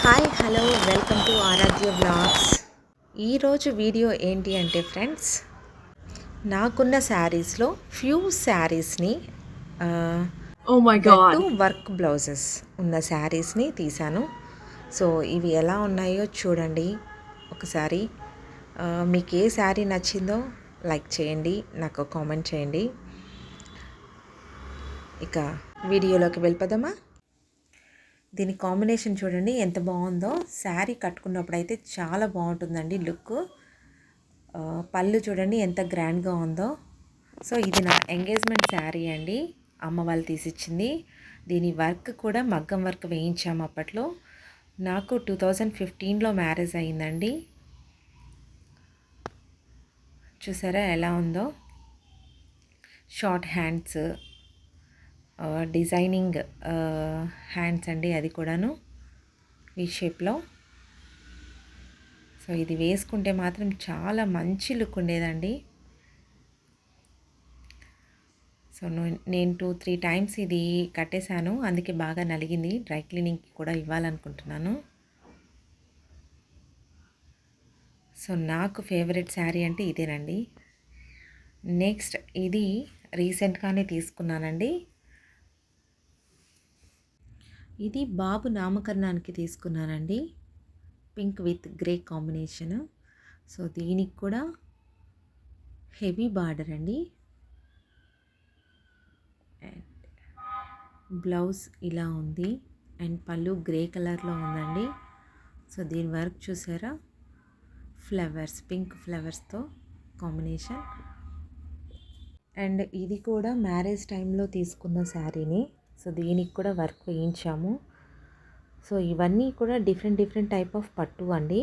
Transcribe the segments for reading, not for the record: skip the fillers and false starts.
Hi hello welcome to Aaradhya vlogs. ఈరోజు video ఏంటి అంటే ఫ్రెండ్స్, నాకున్న శారీస్లో ఫ్యూ శారీస్ని Oh my that god. Work blouses ఉన్న శారీస్ని తీశాను. సో ఇవి ఎలా ఉన్నాయో చూడండి ఒకసారి. మీకు ఏ శారీ నచ్చిందో లైక్ చేయండి, నాకు కామెంట్ చేయండి. ఇక వీడియోలోకి వెళ్ళిపోదామా. దీని కాంబినేషన్ చూడండి ఎంత బాగుందో. శారీ కట్టుకున్నప్పుడు అయితే చాలా బాగుంటుందండి లుక్. పళ్ళు చూడండి ఎంత గ్రాండ్గా ఉందో. సో ఇది నా ఎంగేజ్మెంట్ శారీ అండి, అమ్మ వాళ్ళు తీసిచ్చింది. దీని వర్క్ కూడా మగ్గం వర్క్ వేయించాము అప్పట్లో. నాకు 2015లో మ్యారేజ్ అయిందండి. చూసారా ఎలా ఉందో. షార్ట్ హ్యాండ్స్, డిజైనింగ్ హ్యాండ్స్ అండి, అది కూడాను ఈ షేప్లో. సో ఇది వేసుకుంటే మాత్రం చాలా మంచి లుక్ ఉండేదండి. సో నేను 2-3 టైమ్స్ ఇది కట్టేశాను, అందుకే బాగా నలిగింది. డ్రై క్లీనింగ్కి కూడా ఇవ్వాలనుకుంటున్నాను. సో నాకు ఫేవరెట్ శారీ అంటే ఇదేనండి. నెక్స్ట్ ఇది రీసెంట్గానే తీసుకున్నానండి. ఇది బాబు నామకరణానికి తీసుకున్నానండి, pink with grey combination. So దీనికి కూడా హెవీ బార్డర్ అండి. అండ్ బ్లౌజ్ ఇలా ఉంది అండ్ పళ్ళు గ్రే కలర్లో ఉందండి. సో దీని వర్క్ చూసారా, ఫ్లవర్స్, పింక్ ఫ్లవర్స్తో కాంబినేషన్. అండ్ ఇది కూడా మ్యారేజ్ టైంలో తీసుకున్న శారీని. సో దీనికి కూడా వర్క్ వేయించాము. సో ఇవన్నీ కూడా డిఫరెంట్ టైప్ ఆఫ్ పట్టు అండి.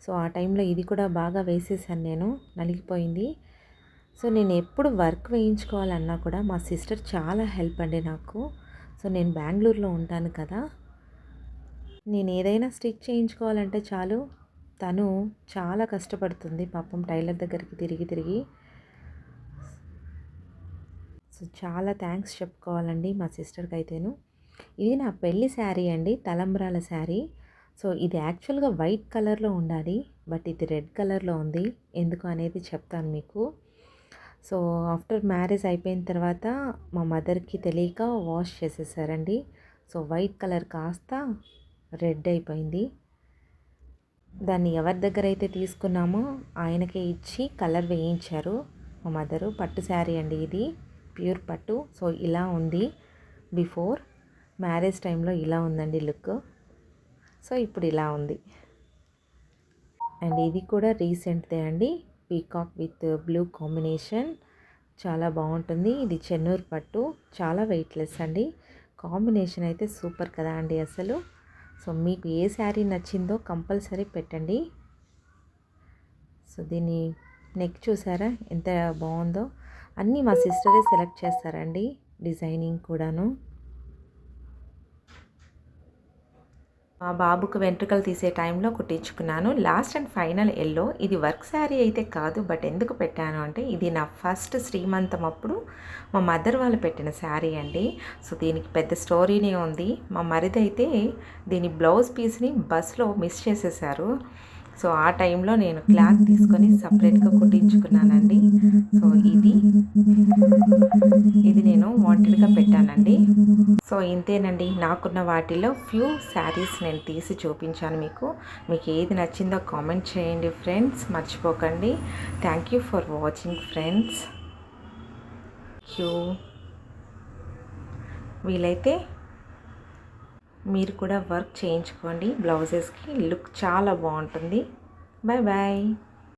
సో ఆ టైంలో ఇది కూడా బాగా వేసేసాను నేను, నలిగిపోయింది. సో నేను ఎప్పుడు వర్క్ వేయించుకోవాలన్నా కూడా మా సిస్టర్ చాలా హెల్ప్ అండి నాకు. సో నేను బెంగళూరులో ఉంటాను కదా, నేను ఏదైనా స్టిచ్ చేయించుకోవాలంటే చాలు, తను చాలా కష్టపడుతుంది పాపం టైలర్ దగ్గరికి తిరిగి. సో చాలా థ్యాంక్స్ చెప్పుకోవాలండి మా సిస్టర్కి అయితేను. ఇది నా పెళ్లి శారీ అండి, తలంబ్రాల శారీ. సో ఇది యాక్చువల్గా వైట్ కలర్లో ఉండాలి, బట్ ఇది రెడ్ కలర్లో ఉంది. ఎందుకు అనేది చెప్తాను మీకు. సో ఆఫ్టర్ మ్యారేజ్ అయిపోయిన తర్వాత మా మదర్కి తెలియక వాష్ చేసేసారండి. సో వైట్ కలర్ కాస్త రెడ్ అయిపోయింది. దాన్ని ఎవరి దగ్గర అయితే తీసుకున్నామో ఆయనకే ఇచ్చి కలర్ వేయించారు మా మదరు. పట్టు శారీ అండి ఇది, ప్యూర్ పట్టు. సో ఇలా ఉంది బిఫోర్. మ్యారేజ్ టైంలో ఇలా ఉందండి లుక్. సో ఇప్పుడు ఇలా ఉంది. అండ్ ఇది కూడా రీసెంట్దే అండి, పీకాక్ విత్ బ్లూ కాంబినేషన్. చాలా బాగుంటుంది. ఇది చెన్నూరు పట్టు, చాలా వెయిట్లెస్ అండి. కాంబినేషన్ అయితే సూపర్ కదా అండి అసలు. సో మీకు ఏ శారీ నచ్చిందో కంపల్సరీ పెట్టండి. సో దీని నెక్ చూసారా ఎంత బాగుందో. అన్నీ మా సిస్టరే సెలెక్ట్ చేస్తారండి, డిజైనింగ్ కూడాను. మా బాబుకు వెంట్రుకలు తీసే టైంలో కుట్టించుకున్నాను. Last and final yellow. ఇది వర్క్ శారీ అయితే కాదు, బట్ ఎందుకు పెట్టాను అంటే ఇది నా ఫస్ట్ శ్రీమంతం అప్పుడు మా మదర్ వాళ్ళు పెట్టిన శారీ అండి. సో దీనికి పెద్ద స్టోరీనే ఉంది. మా మరిదైతే దీని బ్లౌజ్ పీస్ని బస్లో మిస్ చేసేసారు. సో ఆ టైంలో నేను క్లాత్ తీసుకొని సపరేట్గా కుట్టించుకున్నానండి. సో ఇది నేను వాంటెడ్గా పెట్టానండి. సో ఇంతేనండి, నాకున్న వాటిలో ఫ్యూ శారీస్ నేను తీసి చూపించాను మీకు. మీకు ఏది నచ్చిందో కామెంట్ చేయండి ఫ్రెండ్స్, మర్చిపోకండి. Thank you for watching friends. వీలైతే మీరు కూడా వర్క్ చేయించుకోండి బ్లౌజెస్కి, లుక్ చాలా బాగుంటుంది. Bye bye.